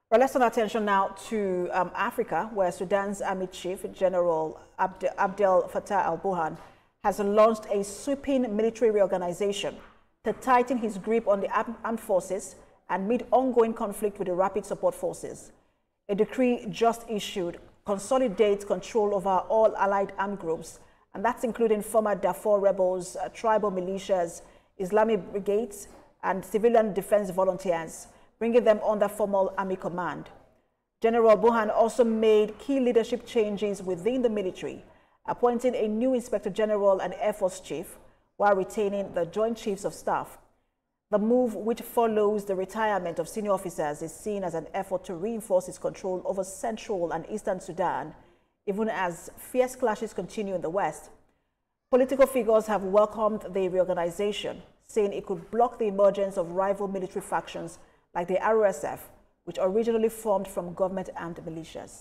Well, let's turn our attention now to Africa, where Sudan's Army Chief General Abdel Fattah al-Burhan has launched a sweeping military reorganization to tighten his grip on the armed forces and meet ongoing conflict with the Rapid Support Forces. A decree just issued consolidates control over all allied armed groups, and that's including former Darfur rebels, tribal militias, Islamic brigades, and civilian defense volunteers, bringing them under formal army command. General Burhan also made key leadership changes within the military, appointing a new Inspector General and Air Force Chief, while retaining the Joint Chiefs of Staff. The move, which follows the retirement of senior officers, is seen as an effort to reinforce its control over central and eastern Sudan, even as fierce clashes continue in the west. Political figures have welcomed the reorganization, saying it could block the emergence of rival military factions like the RSF, which originally formed from government-armed militias.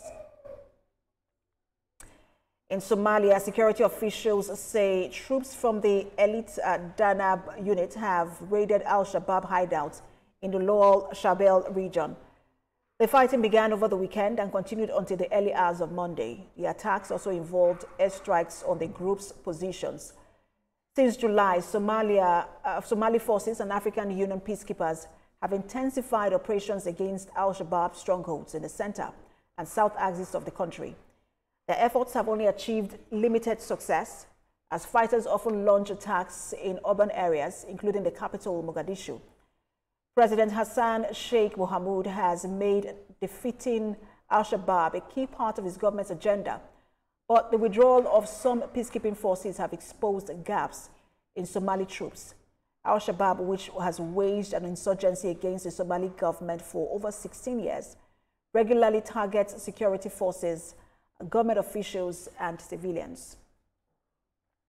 In Somalia, security officials say troops from the elite Danab unit have raided al-Shabaab hideouts in the Lower Shabelle region. The fighting began over the weekend and continued until the early hours of Monday. The attacks also involved airstrikes on the group's positions. Since July, Somali forces and African Union peacekeepers have intensified operations against al-Shabaab strongholds in the center and south axis of the country. Their efforts have only achieved limited success, as fighters often launch attacks in urban areas, including the capital, Mogadishu. President Hassan Sheikh Mohamud has made defeating al-Shabaab a key part of his government's agenda, but the withdrawal of some peacekeeping forces have exposed gaps in Somali troops. Al-Shabaab, which has waged an insurgency against the Somali government for over 16 years, regularly targets security forces, government officials, and civilians.